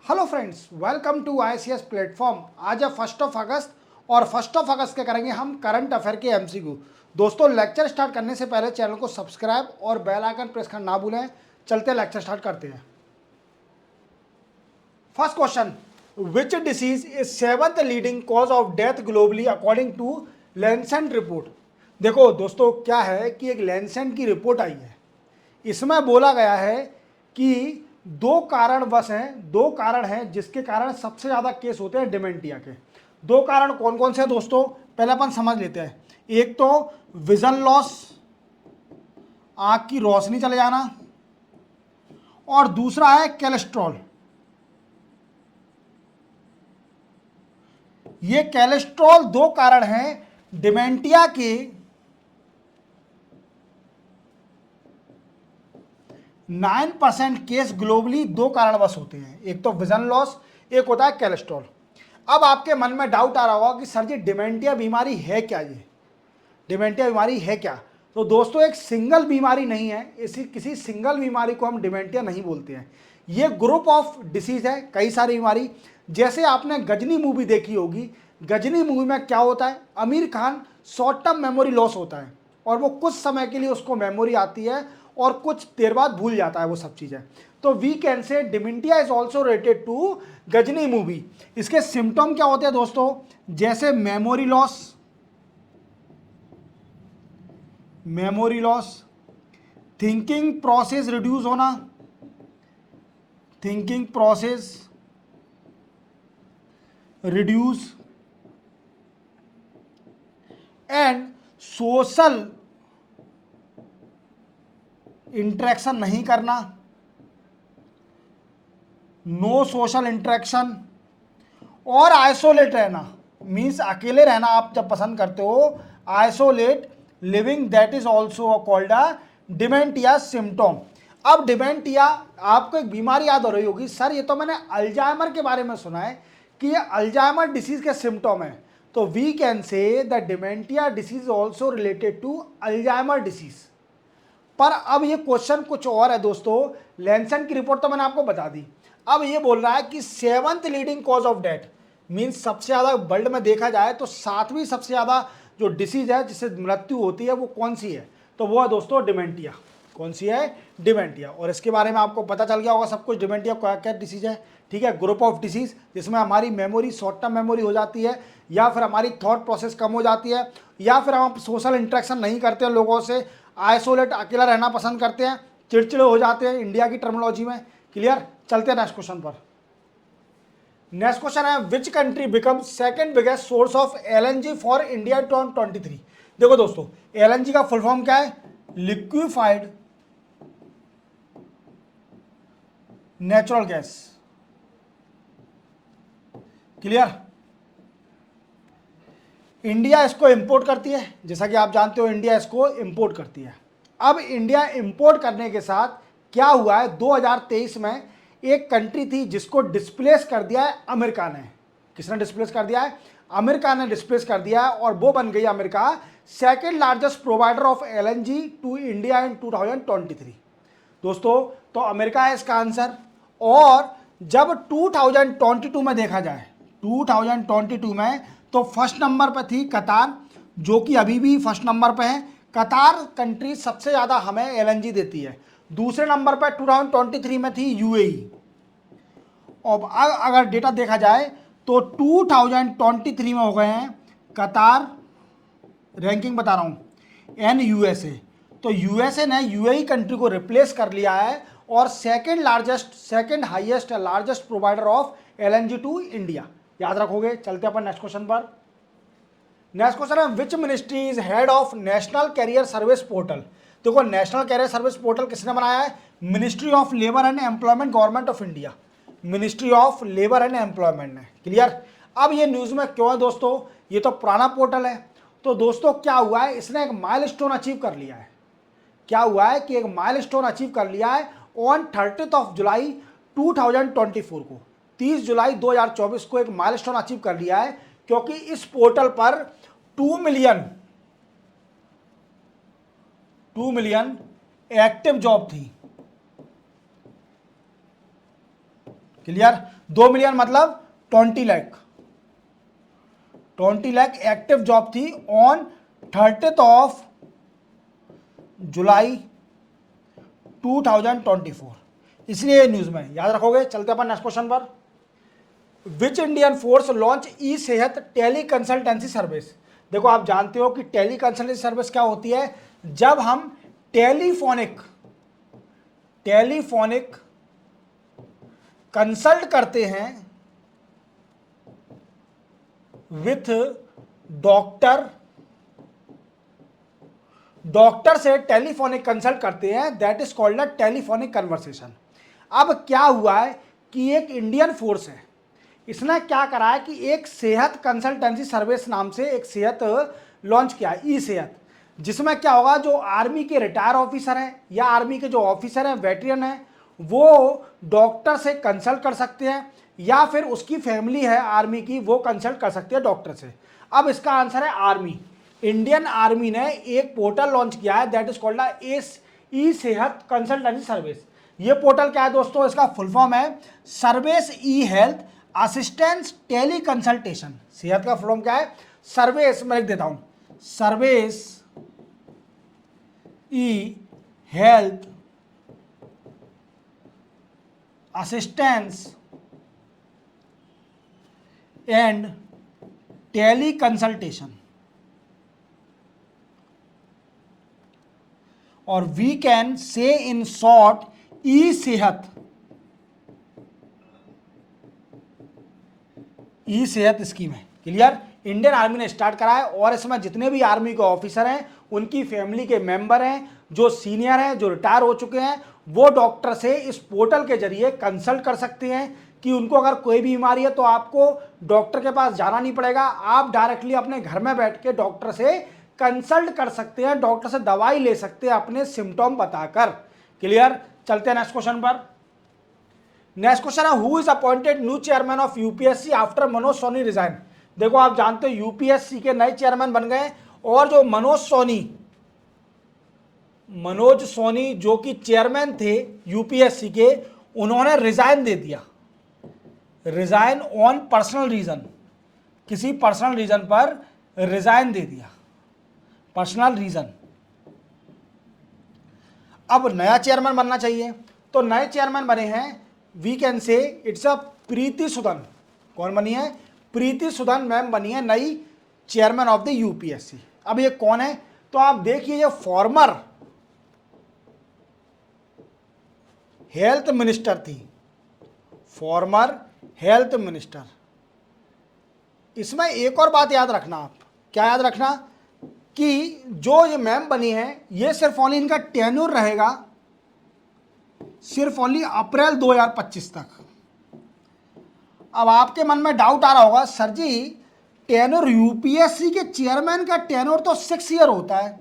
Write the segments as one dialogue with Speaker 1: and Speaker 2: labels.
Speaker 1: Hello friends, welcome to ICS platform. आज है 1 अगस्त और 1 अगस्त के करेंगे हम करंट अफेयर के MCQ। दोस्तों, लेक्चर स्टार्ट करने से पहले चैनल को सब्सक्राइब और बेल आइकन प्रेस करना ना भूलें। चलते लेक्चर स्टार्ट करते हैं। First question, which disease is 7th leading cause of death globally according to Lancet report. देखो दोस्तों, क्या है कि एक लैंसेट की रिपोर्ट आई है। इसमें बोला गया है कि दो कारण हैं जिसके कारण सबसे ज़्यादा केस होते हैं डिमेंटिया के। दो कारण कौन कौन से हैं दोस्तों, पहले अपन समझ लेते हैं। एक तो विजन लॉस, आंख की रोशनी चले जाना, और दूसरा है कोलेस्ट्रॉल। ये कोलेस्ट्रॉल दो कारण हैं डिमेंटिया के 9% केस ग्लोबली दो कारणवश होते हैं। एक तो विजन लॉस, एक होता है कोलेस्ट्रॉल। अब आपके मन में डाउट आ रहा होगा कि सर जी डिमेंटिया बीमारी है क्या, ये डिमेंटिया बीमारी है क्या। तो दोस्तों, एक सिंगल बीमारी नहीं है, इसी किसी सिंगल बीमारी को हम डिमेंटिया नहीं बोलते हैं। ये ग्रुप ऑफ डिसीज है, कई सारी बीमारी। जैसे आपने गजनी मूवी देखी होगी, गजनी मूवी में क्या होता है, Aamir Khan short term memory loss होता है और वो कुछ समय के लिए उसको मेमोरी आती है और कुछ देर बाद भूल जाता है वो सब चीज़ें। तो we can say dementia is also related to Ghajini movie. इसके सिम्टम क्या होते हैं दोस्तों, जैसे memory loss, thinking process reduce होना, thinking process reduce, and social interaction नहीं करना, नो सोशल इंटरेक्शन, और आइसोलेट रहना। मीन्स अकेले रहना आप जब पसंद करते हो, isolate living, that is also called a dementia symptom. अब डिमेंटिया, आपको एक बीमारी याद हो रही होगी, सर ये तो मैंने अल्जाइमर के बारे में सुना है कि ये अल्जाइमर डिसीज के सिम्टोम है। तो we can say the dementia disease also related to Alzheimer disease. पर अब ये क्वेश्चन कुछ और है दोस्तों। लैंसेट की रिपोर्ट तो मैंने आपको बता दी। अब ये बोल रहा है कि 7th leading cause of death, means सबसे ज़्यादा वर्ल्ड में देखा जाए तो 7वीं सबसे ज़्यादा जो डिसीज है जिससे मृत्यु होती है वो कौन सी है, तो वो है दोस्तों डिमेंटिया। कौन सी है, डिमेंटिया। और इसके बारे में आपको पता चल गया होगा सब कुछ, डिमेंटिया क्या क्या डिसीज है। ठीक है, ग्रुप ऑफ डिसीज जिसमें हमारी मेमोरी शॉर्ट टर्म मेमोरी हो जाती है, या फिर हमारी थॉट प्रोसेस कम हो जाती है, या फिर हम सोशल इंटरेक्शन नहीं करते हैं लोगों से, आइसोलेट अकेला रहना पसंद करते हैं, चिड़चिड़े हो जाते हैं इंडिया की टर्मिनोलॉजी में। क्लियर, चलते हैं नेक्स्ट क्वेश्चन पर। नेक्स्ट क्वेश्चन है, which country become second biggest source of LNG for India 2023। देखो दोस्तों, LNG का फुल फॉर्म क्या है, liquefied natural gas. Clear, India इसको इंपोर्ट करती है, जैसा कि आप जानते हो इंडिया इसको इंपोर्ट करती है। अब इंडिया इंपोर्ट करने के साथ क्या हुआ है, 2023 में एक कंट्री थी जिसको डिस्प्लेस कर दिया है अमेरिका ने। किसने डिस्प्लेस कर दिया है, अमेरिका ने डिस्प्लेस कर दिया है, और वो बन गई America second largest provider of LNG to India in 2023। दोस्तों, तो अमेरिका है इसका आंसर। और जब 2022 में देखा जाए, 2022 में तो फर्स्ट नंबर पर थी कतार, जो कि अभी भी फर्स्ट नंबर पे है। कतार कंट्री सबसे ज़्यादा हमें LNG देती है। दूसरे नंबर पर 2023 में थी UAE। और अगर डेटा देखा जाए तो 2023 में हो गए हैं कतार, रैंकिंग बता रहा हूँ, एन USA। तो USA ने UAE कंट्री को रिप्लेस कर लिया है और second highest largest provider of LNG to India. याद रखोगे। चलते अपन नेक्स्ट क्वेश्चन पर। नेक्स्ट क्वेश्चन है, which ministry is head of national career service portal. देखो, नेशनल कैरियर सर्विस पोर्टल किसने बनाया है, ministry of labour and employment, government of India. Ministry of labour and employment ने। क्लियर। अब ये news में क्यों है दोस्तों, ये तो पुराना पोर्टल है। तो दोस्तों क्या हुआ है, इसने एक माइलस्टोन अचीव कर लिया है। क्या हुआ है कि एक माइलस्टोन अचीव कर लिया है ऑन 30 जुलाई 2024 को, 30 जुलाई 2024 को एक माइलस्टोन अचीव कर लिया है, क्योंकि इस पोर्टल पर 2 मिलियन एक्टिव जॉब थी। क्लियर। 2 मिलियन मतलब 20 लाख, 20 लाख एक्टिव जॉब थी ऑन 30 जुलाई 2024, इसलिए न्यूज में याद रखोगे। चलते अपन नेक्स्ट क्वेश्चन पर। विच इंडियन फोर्स लॉन्च ई सेहत टेली कंसल्टेंसी सर्विस। देखो आप जानते हो कि टेली कंसल्टेंसी सर्विस क्या होती है, जब हम टेलीफोनिक कंसल्ट करते हैं विथ डॉक्टर से टेलीफोनिक कंसल्ट करते हैं, that is called a telephonic conversation. अब क्या हुआ है कि एक इंडियन फोर्स है, इसने क्या करा है कि एक सेहत कंसल्टेंसी सर्विस नाम से एक सेहत लॉन्च किया है, ई सेहत, जिसमें क्या होगा, जो आर्मी के रिटायर ऑफिसर हैं या आर्मी के जो ऑफिसर हैं, वेटरन हैं, वो डॉक्टर से कंसल्ट कर सकते हैं, या फिर उसकी फैमिली है आर्मी की, वो कंसल्ट कर सकती है डॉक्टर से। अब इसका आंसर है आर्मी। इंडियन आर्मी ने एक पोर्टल लॉन्च किया है, दैट इज कॉल्ड ई सेहत कंसल्टेंसी सर्विस। ये पोर्टल क्या है दोस्तों, इसका फुल फॉर्म है service e health assistance tele consultation. सेहत का फुल फॉर्म क्या है, सर्विस, मैं लिख देता हूं, service e health assistance and teleconsultation, और we can say in short e Sehat scheme है। क्लियर। इंडियन आर्मी ने स्टार्ट करा है और इसमें जितने भी आर्मी के ऑफिसर हैं, उनकी फैमिली के मेंबर हैं, जो सीनियर हैं, जो रिटायर हो चुके हैं, वो डॉक्टर से इस पोर्टल के जरिए कंसल्ट कर सकते हैं कि उनको अगर कोई भी बीमारी है तो आपको डॉक्टर के पास जाना नहीं पड़ेगा, आप डायरेक्टली अपने घर में बैठ के डॉक्टर से कंसल्ट कर सकते हैं, डॉक्टर से दवाई ले सकते हैं अपने सिम्टोम बताकर। क्लियर। चलते हैं नेक्स्ट क्वेश्चन पर। नेक्स्ट क्वेश्चन है, who is appointed new chairman of UPSC after Manoj Soni resign. देखो आप जानते हो यूपीएससी के नए चेयरमैन बन गए, और जो मनोज सोनी जो कि चेयरमैन थे यूपीएससी के, उन्होंने रिजाइन दे दिया। रिजाइन ऑन पर्सनल रीजन, किसी पर्सनल रीजन पर रिजाइन दे दिया, पर्सनल रीजन। अब नया चेयरमैन बनना चाहिए, तो नए चेयरमैन बने हैं, we can say it's a Preeti Sudan. कौन बनी है, प्रीति सुदन मैम बनी है नई चेयरमैन ऑफ द यूपीएससी। अब ये कौन है, तो आप देखिए, ये फॉर्मर हेल्थ मिनिस्टर थी, फॉर्मर हेल्थ मिनिस्टर। इसमें एक और बात याद रखना, आप क्या याद रखना, कि जो ये मैम बनी है, ये सिर्फ ओनली इनका टेन्योर रहेगा सिर्फ ओनली अप्रैल 2025 तक। अब आपके मन में डाउट आ रहा होगा, सर जी टेन्योर यूपीएससी के चेयरमैन का टेन्योर तो 6 ईयर होता है,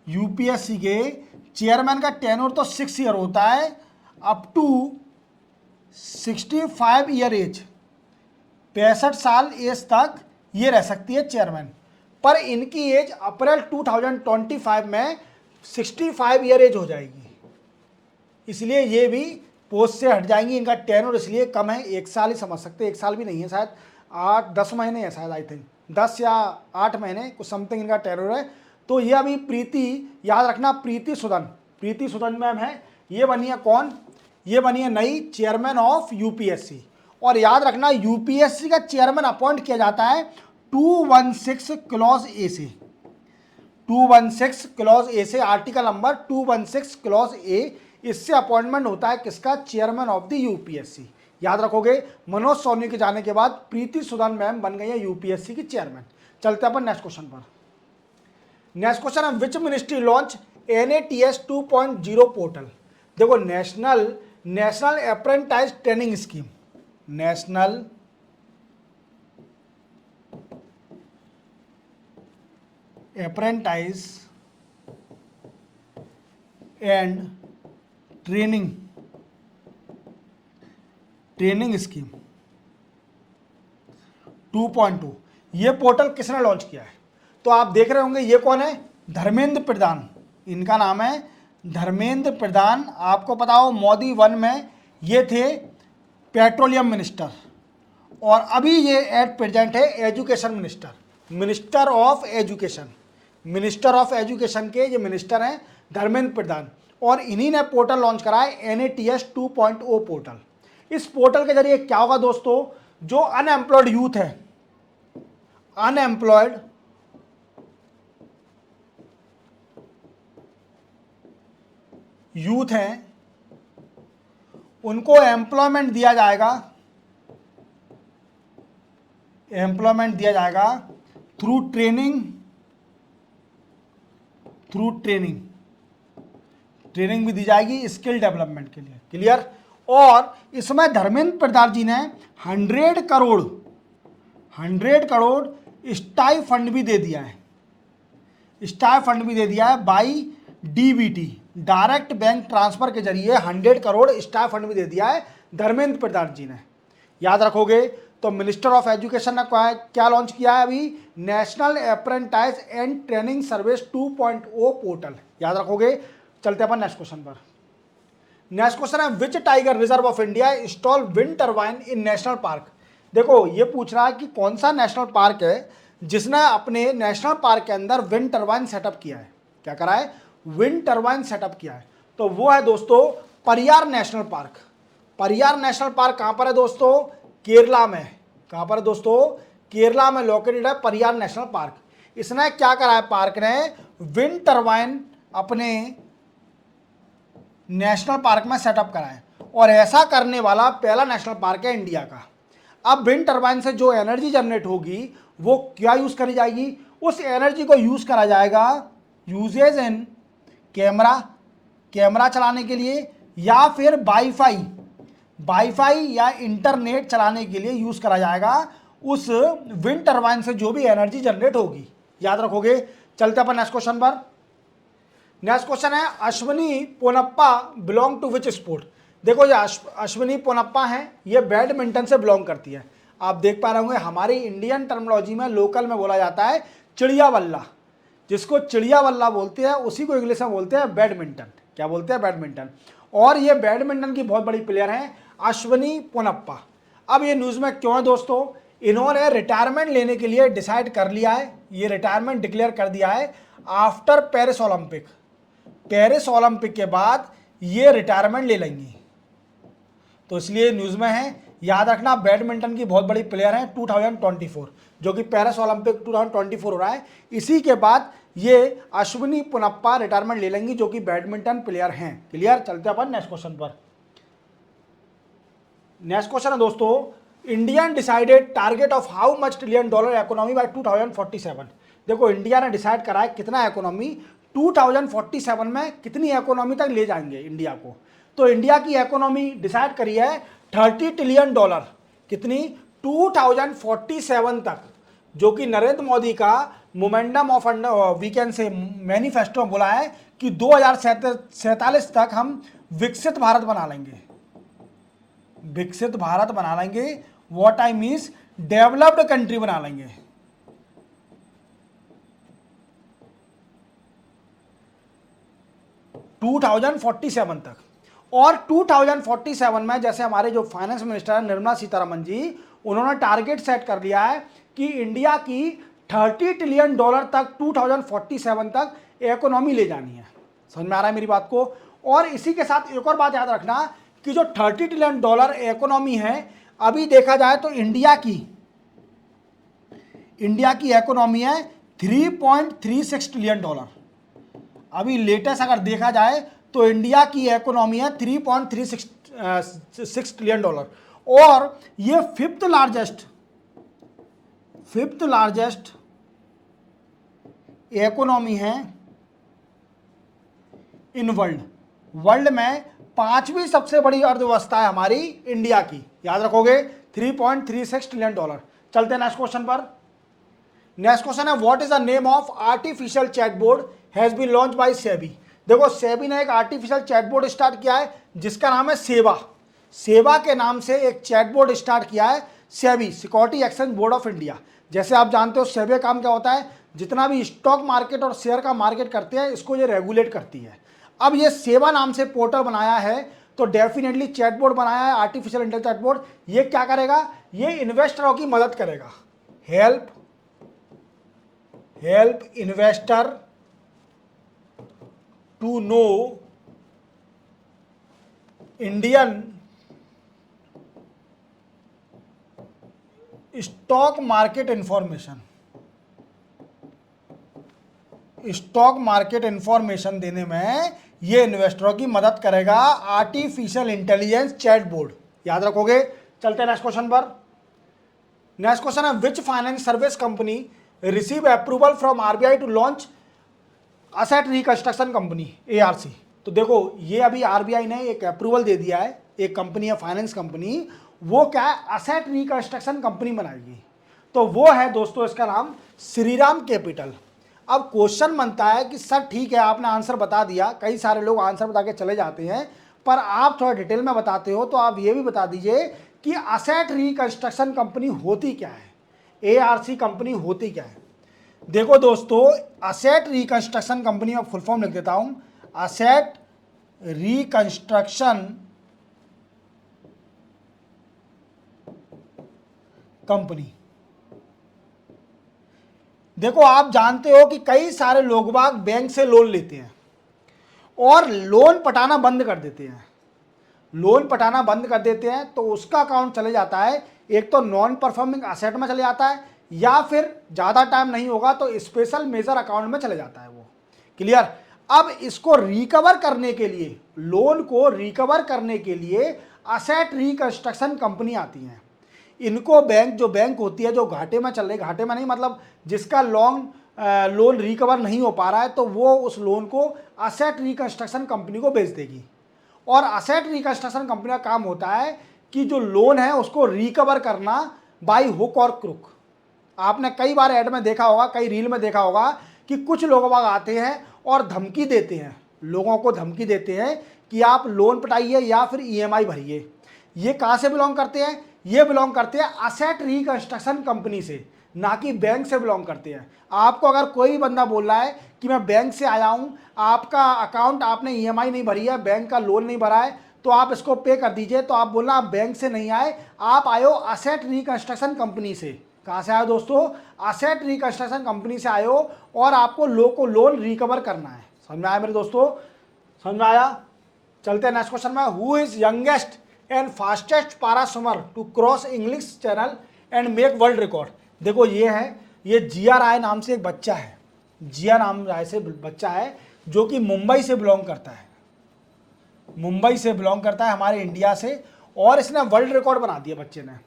Speaker 1: यूपीएससी के चेयरमैन का टेन्योर तो 6 ईयर होता है, अप टू 65 ईयर एज, 65 साल एज तक ये रह सकती है चेयरमैन। पर इनकी एज अप्रैल 2025 में 65 ईयर एज हो जाएगी, इसलिए ये भी पोस्ट से हट जाएंगी। इनका टेन्योर इसलिए कम है, 1 साल ही समझ सकते हैं, 1 साल भी नहीं है, शायद 8-10 महीने है, शायद आई थिंक 10 या 8 महीने कुछ समथिंग इनका टेन्योर है। तो ये अभी प्रीति, याद रखना, प्रीति सुदन मैम है, ये बनी है कौन, ये बनी है नई चेयरमैन ऑफ यूपीएससी। और याद रखना, यूपीएससी का चेयरमैन अपॉइंट किया जाता है 216 क्लॉज ए से, 216 क्लॉज ए से, आर्टिकल नंबर 216 क्लॉज ए, इससे अपॉइंटमेंट होता है किसका, चेयरमैन ऑफ द यूपीएससी। याद रखोगे, मनोज सोनी के जाने के बाद प्रीति सुदन मैम बन गई है यूपीएससी की चेयरमैन। चलते अपन नेक्स्ट क्वेश्चन पर। नेक्स्ट क्वेश्चन है, which ministry launch NATS 2.0 portal. देखो national apprentice training scheme, national apprentice and training scheme 2.2, ये पोर्टल किसने लॉन्च किया है, तो आप देख रहे होंगे ये कौन है, धर्मेंद्र प्रधान, इनका नाम है धर्मेंद्र प्रधान। आपको पता हो मोदी 1 में ये थे पेट्रोलियम मिनिस्टर, और अभी ये एट प्रेजेंट है education minister, minister of education. Minister of education के ये मिनिस्टर हैं धर्मेंद्र प्रधान, और इन्हीं ने पोर्टल लॉन्च करा है NATS 2.0 पोर्टल। इस पोर्टल के जरिए क्या होगा दोस्तों, जो अनएम्प्लॉयड यूथ है, अनएम्प्लॉयड यूथ हैं, उनको एम्प्लॉयमेंट दिया जाएगा, एम्प्लॉयमेंट दिया जाएगा थ्रू ट्रेनिंग, ट्रेनिंग भी दी जाएगी स्किल डेवलपमेंट के लिए। क्लियर। और इसमें धर्मेंद्र प्रधान जी ने 100 करोड़ स्टाई फंड भी दे दिया है, स्टाई फंड भी दे दिया है by DBT, direct bank transfer के जरिए 100 करोड़ स्टाई फंड भी दे दिया है धर्मेंद्र प्रधान जी ने। याद रखोगे तो मिनिस्टर ऑफ एजुकेशन ने क्या लॉन्च किया है अभी, national apprentice and training service 2.0 portal. याद रखोगे। चलते अपन नेक्स्ट क्वेश्चन पर। नेक्स्ट क्वेश्चन है which tiger reserve of India install wind turbine in national park. देखो ये पूछ रहा है कि कौन सा नेशनल पार्क है जिसने अपने नेशनल पार्क के अंदर विंड टर्बाइन सेटअप किया है। क्या करा है, विंड टर्बाइन सेटअप किया है। तो वो है दोस्तों Pariyar national park. Pariyar national park कहां पर है दोस्तों, केरला में। कहां पर है दोस्तों, केरला में लोकेटेड है परियार नेशनल पार्क। इसने क्या करा है, पार्क ने विंड टर्बाइन अपने नेशनल पार्क में सेटअप करा है, और ऐसा करने वाला पहला नेशनल पार्क है इंडिया का। अब विंड टर्बाइन से जो एनर्जी जनरेट होगी वो क्या यूज करी जाएगी, उस एनर्जी को यूज करा जाएगा यूजेज इन कैमरा चलाने के लिए, या फिर वाईफाई या इंटरनेट चलाने के लिए यूज करा जाएगा उस विंड टर्बाइन से जो भी एनर्जी जनरेट होगी। याद रखोगे। चलते अपन नेक्स्ट क्वेश्चन पर। नेक्स्ट क्वेश्चन है Ashwini Ponnappa belong to which sport. देखो ये अश्विनी पोनप्पा हैं, ये बैडमिंटन से बिलोंग करती है। आप देख पा रहे होंगे हमारी इंडियन टर्मिनोलॉजी में, लोकल में बोला जाता है चिड़िया बल्ला, जिसको चिड़िया बल्ला बोलते हैं उसी को इंग्लिश में बोलते हैं बैडमिंटन। क्या बोलते हैं, बैडमिंटन। और ये बैडमिंटन की बहुत बड़ी प्लेयर हैं अश्विनी पोनप्पा। अब ये न्यूज़ में क्यों है दोस्तों, इन्होंने रिटायरमेंट लेने के लिए डिसाइड कर लिया है, ये रिटायरमेंट डिक्लेयर कर दिया है after Paris Olympic. Paris Olympic के बाद ये रिटायरमेंट ले लेंगी, तो इसलिए न्यूज़ में है। याद रखना बैडमिंटन की बहुत बड़ी प्लेयर है 2024, जो कि पेरिस ओलंपिक 2024 हो रहा है, इसी के बाद ये अश्विनी पोनप्पा रिटायरमेंट ले लेंगी, जो कि बैडमिंटन प्लेयर हैं। क्लियर। चलते अपन नेक्स्ट क्वेश्चन पर। नेक्स्ट क्वेश्चन है दोस्तों Indian decided target of how much $1 trillion economy bye 2047। देखो इंडिया ने डिसाइड करा है कितना इकोनॉमी 2047 में कितनी इकोनॉमी तक ले जाएंगे इंडिया को। तो इंडिया की इकोनॉमी डिसाइड करी है $30 ट्रिलियन, कितनी 2047 तक, जो कि नरेंद्र मोदी का मोमेंटम ऑफ वीकेंड से मैनिफेस्टो बोला है कि 2047 तक हम विकसित भारत बना लेंगे, विकसित भारत बना लेंगे। What I means developed country बना लेंगे। $2047 तक। और 2047 में जैसे हमारे जो फाइनेंस मिनिस्टर है निर्मला सीतारमण जी, उन्होंने टारगेट सेट कर लिया है कि इंडिया की $30 ट्रिलियन तक 2047 तक इकोनॉमी ले जानी है। समझ में आ रहा है मेरी बात को। और इसी के साथ एक और बात याद रखना कि जो $30 ट्रिलियन इकोनॉमी है, अभी देखा जाए तो इंडिया की इकोनॉमी है $3.36 ट्रिलियन। अभी लेटेस्ट अगर देखा जाए तो इंडिया की इकोनॉमी है $3.36 ट्रिलियन, और ये फिफ्थ लार्जेस्ट इकोनॉमी है इन वर्ल्ड में। पांचवी सबसे बड़ी अर्थव्यवस्था है हमारी इंडिया की। याद रखोगे $3.36 ट्रिलियन। चलते हैं नेक्स्ट क्वेश्चन पर। नेक्स्ट क्वेश्चन है what is the name of artificial chatbot has been launch by SEBI. देखो सेबी ने एक आर्टिफिशियल चैटबोर्ड स्टार्ट किया है जिसका नाम है सेवा। सेवा के नाम से एक चैटबोर्ड स्टार्ट किया है SEBI, security exchange board of India. जैसे आप जानते हो सेबी काम क्या होता है, जितना भी स्टॉक मार्केट और शेयर का मार्केट करते हैं इसको ये रेगुलेट करती है। अब ये सेवा नाम से पोर्टल बनाया है तो डेफिनेटली चैटबॉट बनाया है, आर्टिफिशियल इंटेलिजेंस चैटबॉट। ये क्या करेगा, ये इन्वेस्टरों की मदद करेगा। Help investor to know Indian stock market information. Stock market information देने में ये इन्वेस्टरों की मदद करेगा आर्टिफिशियल इंटेलिजेंस चैटबॉट। याद रखोगे। चलते हैं नेक्स्ट क्वेश्चन पर। नेक्स्ट क्वेश्चन है, which finance service company receive approval from RBI to launch asset reconstruction company, ARC. तो देखो ये अभी आरबीआई ने एक अप्रूवल दे दिया है, एक कंपनी है फाइनेंस कंपनी, वो क्या है, असेट रिकंस्ट्रक्शन कंपनी बनाएगी। तो वो है दोस्तों, इसका नाम श्रीराम कैपिटल। अब क्वेश्चन बनता है कि सर ठीक है आपने आंसर बता दिया, कई सारे लोग आंसर बता के चले जाते हैं, पर आप थोड़ा डिटेल में बताते हो, तो आप ये भी बता दीजिए कि असेट रिकंस्ट्रक्शन कंपनी होती क्या है, एआरसी कंपनी होती क्या है। देखो दोस्तों, असेट रिकंस्ट्रक्शन कंपनी में फुल फॉर्म लिख देता हूं, असेट रिकंस्ट्रक्शन कंपनी। देखो आप जानते हो कि कई सारे लोग बाग बैंक से लोन लेते हैं और लोन पटाना बंद कर देते हैं। लोन पटाना बंद कर देते हैं तो उसका अकाउंट चले जाता है, एक तो नॉन परफॉर्मिंग असेट में चले जाता है, या फिर ज़्यादा टाइम नहीं होगा तो स्पेशल मेजर अकाउंट में चले जाता है वो। क्लियर। अब इसको रिकवर करने के लिए, लोन को रिकवर करने के लिए असेट रिकंस्ट्रक्शन कंपनी आती हैं। इनको बैंक, जो बैंक होती है जो घाटे में चल रही, घाटे में नहीं मतलब जिसका लोन रिकवर नहीं हो पा रहा है, तो वो उस लोन को असेट रिकंस्ट्रक्शन कंपनी को बेच देगी। और असेट रिकंस्ट्रक्शन कंपनी का काम होता है कि जो लोन है उसको रिकवर करना बाय हुक और क्रुक। आपने कई बार ऐड में देखा होगा, कई रील में देखा होगा कि कुछ लोग बाग आते हैं और धमकी देते हैं, लोगों को धमकी देते हैं कि आप लोन पटाइए या फिर ईएमआई भरिए। ये कहाँ से बिलोंग करते हैं, ये बिलोंग करते हैं असेट रिकंस्ट्रक्शन कंपनी से, ना कि बैंक से बिलोंग करते हैं। आपको अगर कोई बंदा बोल रहा है कि मैं बैंक से आया हूं, आपका अकाउंट आपने ईएमआई नहीं भरी है, बैंक का लोन नहीं भरा है, तो आप इसको पे कर दीजिए, तो आप बोलना आप बैंक से नहीं आए, आप आए हो असेट रिकंस्ट्रक्शन कंपनी से। कहाँ से आए दोस्तों, असेट रिकंस्ट्रक्शन कंपनी से आए हो और आपको लोन रिकवर करना है। समझ में आया मेरे दोस्तों, समझ में आया। चलते हैं नेक्स्ट क्वेश्चन में। Who is youngest and fastest para swimmer to cross English channel and make world record. देखो ये है, ये जिया राय नाम से एक बच्चा है, जिया नाम राय से बच्चा है जो कि मुंबई से बिलोंग करता है, मुंबई से बिलोंग करता है हमारे इंडिया से, और इसने वर्ल्ड रिकॉर्ड बना दिया बच्चे ने।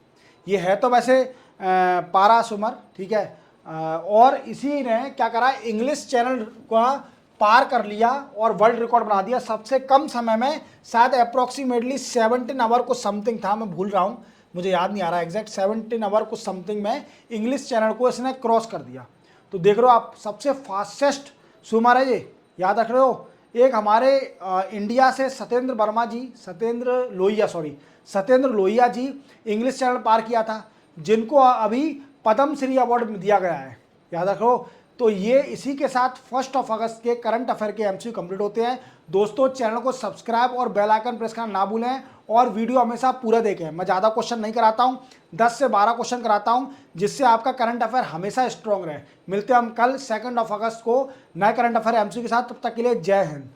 Speaker 1: ये है तो वैसे पारा स्विमर, ठीक है, और इसी ने क्या करा, इंग्लिश चैनल का पार कर लिया और वर्ल्ड रिकॉर्ड बना दिया सबसे कम समय में। शायद अप्रोक्सीमेटली 17 आवर कुछ समथिंग था, मैं भूल रहा हूँ, मुझे याद नहीं आ रहा एग्जैक्ट, 17 आवर कुछ समथिंग में इंग्लिश चैनल को इसने क्रॉस कर दिया। तो देख रहे हो आप, सबसे फास्टेस्ट स्विमर है ये, याद रख रहे हो। एक हमारे इंडिया से सत्येंद्र लोहिया जी इंग्लिश चैनल पार किया था, जिनको अभी पद्म श्री अवार्ड दिया गया है, याद रखो। तो ये इसी के साथ 1 अगस्त के करंट अफेयर के एमसीक्यू कंप्लीट होते हैं। दोस्तों चैनल को सब्सक्राइब और बेल आइकन प्रेस करना ना भूलें, और वीडियो हमेशा पूरा देखें। मैं ज़्यादा क्वेश्चन नहीं कराता हूँ, 10 से 12 क्वेश्चन कराता हूँ, जिससे आपका करंट अफेयर हमेशा स्ट्रॉन्ग रहे। मिलते हैं हम कल 2 अगस्त को नए करंट अफेयर एमसीक्यू के साथ, तब तक के लिए जय हिंद।